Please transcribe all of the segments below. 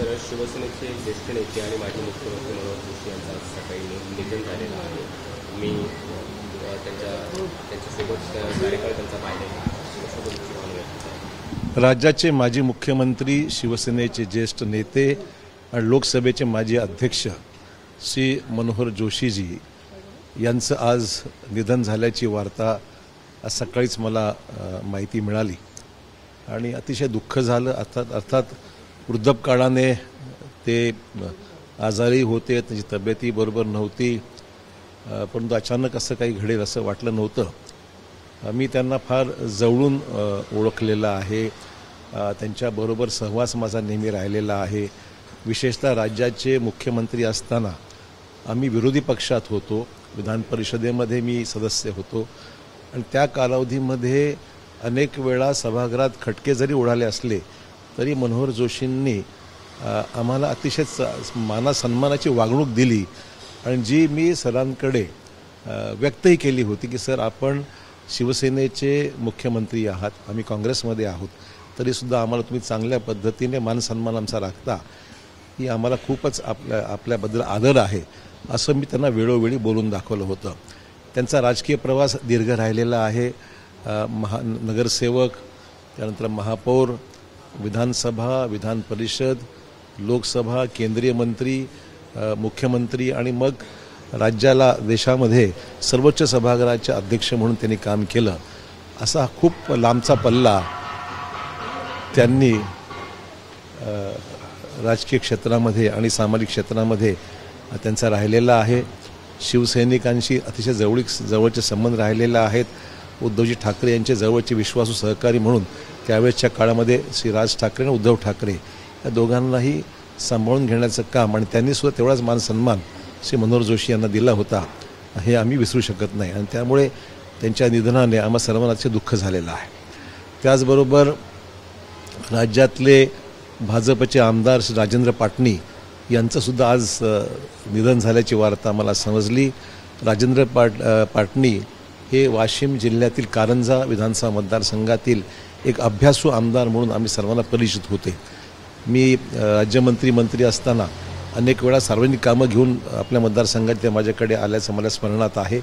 तर शिवसेनेचे ज्येष्ठ नेते आणि माजी मुख्यमंत्री मनोहर जोशी यांचं आज सकाळी निधन झालेलं आहे. मी त्यांच्यासोबत कार्यकाळ त्यांचा पाहिलेला असं तुमची भावना व्यक्त करतो. राज्याचे माजी मुख्यमंत्री, शिवसेनेचे ज्येष्ठ नेते आणि लोकसभेचे माजी अध्यक्ष श्री मनोहर जोशीजी यांचं आज निधन झाल्याची वार्ता आज सकाळीच मला माहिती मिळाली आणि अतिशय दुःख झालं. अर्थात वृद्धपकाळाने ते आजारी होते, त्यांची तब्येतही बरोबर नव्हती, परंतु अचानक असं काही घडेल असं वाटलं नव्हतं. मी त्यांना फार जवळून ओळखलेलं आहे, त्यांच्याबरोबर सहवास माझा नेहमी राहिलेला आहे. विशेषतः राज्याचे मुख्यमंत्री असताना आम्ही विरोधी पक्षात होतो, विधान परिषदेमध्ये मी सदस्य होतो आणि त्या कालावधीमध्ये अनेक वेळा सभागृहात खटके जरी उडाले असले तरी मनोहर जोशींनी आम्हाला अतिशय सन्मानाची वागणूक दिली आणि जी मी सरांकडे व्यक्तही केली होती की सर, आपण शिवसेनेचे मुख्यमंत्री आहात, आम्ही काँग्रेसमध्ये आहोत, तरीसुद्धा आम्हाला तुम्ही चांगल्या पद्धतीने मानसन्मान आमचा राखता, ही आम्हाला खूपच आपल्याबद्दल आदर आहे, असं मी त्यांना वेळोवेळी बोलून दाखवलं होतं. त्यांचा राजकीय प्रवास दीर्घ राहिलेला आहे. नगरसेवक, त्यानंतर महापौर, विधानसभा, विधान परिषद, लोकसभा, केंद्रीय मंत्री, मुख्यमंत्री आणि मग राज्याला, देशामध्ये सर्वोच्च सभागृहाचे अध्यक्ष म्हणून त्यांनी काम केलं. असा खूप लांबचा पल्ला त्यांनी राजकीय क्षेत्रामध्ये आणि सामाजिक क्षेत्रामध्ये त्यांचा राहिलेला आहे. शिवसैनिकांशी अतिशय जवळचे संबंध राहिलेले आहेत. उद्धवजी ठाकरे यांचे जवळचे विश्वासू सहकारी म्हणून त्यावेळेसच्या काळामध्ये श्री राज ठाकरे आणि उद्धव ठाकरे या दोघांनाही सांभाळून घेण्याचं काम आणि त्यांनीसुद्धा तेवढाच मानसन्मान श्री मनोहर जोशी यांना दिला होता, हे आम्ही विसरू शकत नाही आणि त्यामुळे त्यांच्या निधनाने आम्हा सर्वांना अतिशय दुःख झालेलं आहे. त्याचबरोबर राज्यातले भाजपचे आमदार श्री राजेंद्र पाटणी यांचंसुद्धा आज निधन झाल्याची वार्ता मला समजली. राजेंद्र पाटणी हे वाशिम जिल्ह्यातील कारंजा विधानसभा मतदारसंघातील एक अभ्यासू आमदार म्हणून आम्ही सर्वांना परिचित होते. मी मंत्री असताना अनेक वेळा सार्वजनिक कामं घेऊन आपल्या मतदारसंघात ते माझ्याकडे आल्याचं मला स्मरणात आहे.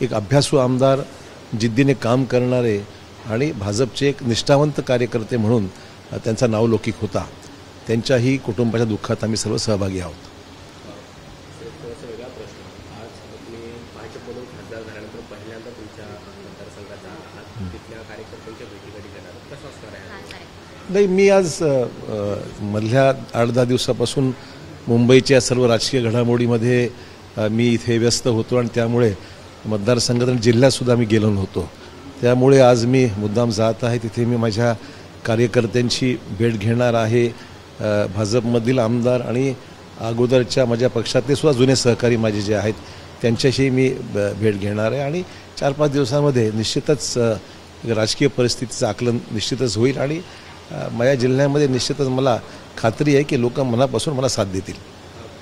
एक अभ्यासू आमदार, जिद्दीने काम करणारे आणि भाजपचे एक निष्ठावंत कार्यकर्ते म्हणून त्यांचा नावलौकिक होता. त्यांच्याही कुटुंबाच्या दुःखात आम्ही सर्व सहभागी आहोत. वेगळा प्रश्न, आज तुम्ही भाजपमधून खासदार झाल्यानंतर पहिल्यांदा तुमच्या मतदारसंघात जात आहात, तिथल्या कार्यकर्त्यांच्या भेटीगाठी करणार, कसं असणार आहे? नाही, मी आज मधल्या 8-10 दिवसापासून मुंबईच्या सर्व राजकीय घडामोडीमध्ये मी इथे व्यस्त होतो आणि त्यामुळे मतदारसंघात आणि जिल्ह्यातसुद्धा मी गेलो नव्हतो. त्यामुळे आज मी मुद्दाम जात आहे, तिथे मी माझ्या कार्यकर्त्यांची भेट घेणार आहे. भाजपमधील आमदार आणि अगोदरच्या माझ्या पक्षातले सुद्धा जुने सहकारी माझे जे आहेत त्यांच्याशी मी भेट घेणार आहे आणि 4-5 दिवसांमध्ये निश्चितच राजकीय परिस्थितीचं आकलन निश्चितच होईल आणि माझ्या जिल्ह्यामध्ये निश्चितच मला खात्री आहे की लोक मनापासून मला साथ देतील.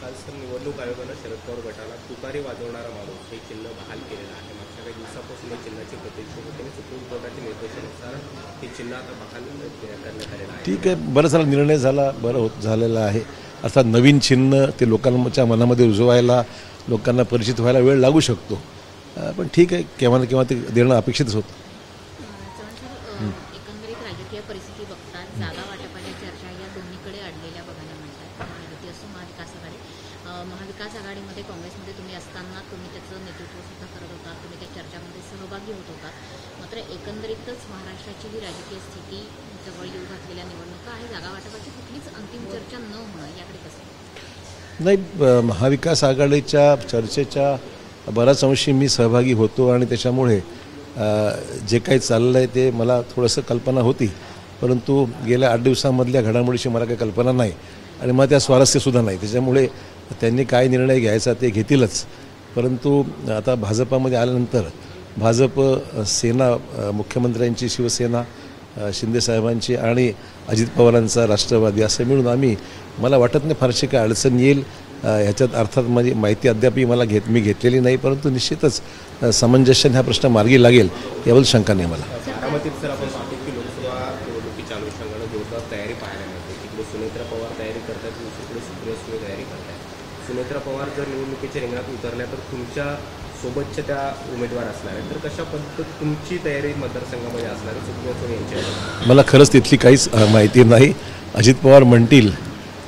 काल सर निवडणूक आयोगानं शरद पवार गटाला तुतारी वाजवणारा माणूस हे चिन्ह बहाल केलेलं आहे. मागच्या काही दिवसापासून या चिन्हाची प्रतीक्षा होते आणि सुप्रीम कोर्टाच्या निर्देशानुसार हे चिन्ह आता बहाल करण्यात आलेलं आहे. ठीक आहे, बरं झाला निर्णय झाला, झालेला आहे. अर्थात नवीन चिन्ह ते लोकांच्या मनामध्ये रुजवायला, लोकांना परिचित व्हायला वेळ लागू शकतो, पण ठीक आहे, केव्हा ना केव्हा ते देणं अपेक्षितच होतं. एकंदरीत राजकीय परिस्थिती बघता जागा वाटपाच्या चर्चा या दोन्हीकडे अडलेल्या बघायला मिळतात. महायुती असो, महाविकास आघाडी. महाविकास आघाडीमध्ये काँग्रेसमध्ये तुम्ही असताना तुम्ही त्याचं नेतृत्व सुद्धा करत होता, तुम्ही त्या चर्चामध्ये सहभागी होत होता. मात्र एकंदरीतच महाराष्ट्राची ही राजकीय स्थिती जवळ येऊ घातलेल्या निवडणुका आणि जागा वाटपाची कुठलीच अंतिम चर्चा न होणं, याकडे कसं? नाही, महाविकास आघाडीच्या चर्चेच्या बऱ्याच अंशी मी सहभागी होतो आणि त्याच्यामुळे जे काही चाललं आहे ते मला थोडंसं कल्पना होती, परंतु गेल्या 8 दिवसांमधल्या घडामोडीची मला काही कल्पना नाही आणि मग त्या स्वारस्यसुद्धा नाही. त्याच्यामुळे त्यांनी काय निर्णय घ्यायचा ते घेतीलच, परंतु आता भाजपामध्ये आल्यानंतर भाजप सेना, मुख्यमंत्र्यांची शिवसेना, शिंदेसाहेबांची आणि अजित पवारांचा राष्ट्रवादी असं मिळून आम्ही, मला वाटत नाही फारशी काय अडचण येईल ह्याच्यात. अर्थात माझी माहिती अद्यापही मी घेतलेली नाही, परंतु निश्चितच सामंजस्याने हा प्रश्न मार्गी लागेल याबद्दल शंका नाही मला. बारामतीत सर आपण पाहतो की लोकसभा निवडणुकीच्या अनुषंगानं जोरदार तयारी पाहायला मिळते. तिकडे सुनेत्रा पवार तयारी करतात, दुसरीकडे सुप्रिया सुळे तयारी करतायत. सुनेत्रा पवार जर निवडणुकीच्या रिंगणात उतरल्या तर तुमच्या सोबतच्या त्या उमेदवार असणार आहेत, तर कशा पद्धत तुमची तयारी मतदारसंघामध्ये असणार आहे सुप्रिया सुळे यांच्या? मला खरंच तिथली काहीच माहिती नाही. अजित पवार म्हणतील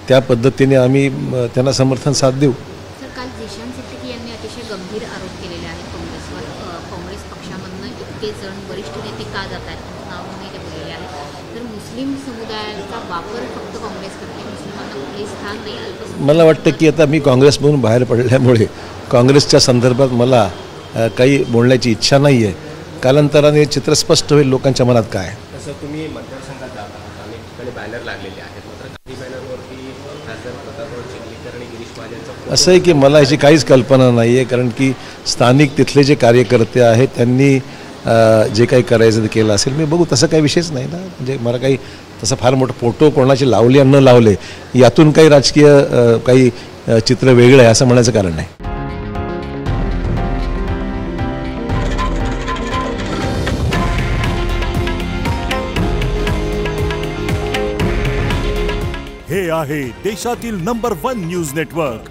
त्या पद्धतीने आम्ही त्यांना समर्थन साथ देऊ. सर, काल झिशान सिद्दीकी यांनी अतिशय गंभीर आरोप केलेले आहेत काँग्रेसवर. काँग्रेस पक्षामधनं इतके जण वरिष्ठ नेते का जात आहेत नावही ते बोललेले आहेत. तर मुस्लिम समुदायाचा वापर फक्त काँग्रेस करते, मुस्लिमांना कुठेही स्थान नाही. अल्पसंख्याक मला वाटतं की आता मी काँग्रेसमधून बाहेर पडल्यामुळे काँग्रेसच्या संदर्भात मला काही बोलण्याची इच्छा नाही आहे. कालांतराने चित्र स्पष्ट होईल लोकांच्या मनात काय. तसं तुम्ही मतदारसंघात जात आहात, अनेक ठिकाणी बॅनर लागलेले आहेत, मात्र काही बॅनरवरती खासदार प्रतापराव चिखलीकर आणि गिरीश महाजनचा असं आहे की मला याची काहीच कल्पना नाही आहे, कारण की स्थानिक तिथले जे कार्यकर्ते आहेत त्यांनी जे काही करायचं ते केलं असेल. मी बघू, तसं काही विषयच नाही ना. म्हणजे मला काही तसं फार मोठं फोटो कोणाचे लावले आणि न लावले यातून काही राजकीय काही चित्र वेगळं आहे असं म्हणायचं कारण नाही. हे आहे देशातील नंबर 1 न्यूज नेटवर्क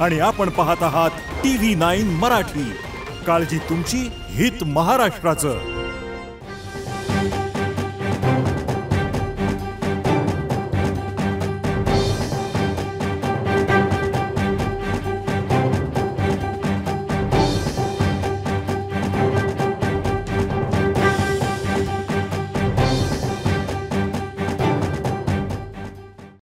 आणि आपण पाहत आहात TV9 मराठी. काळजी तुमची, हित महाराष्ट्राचं.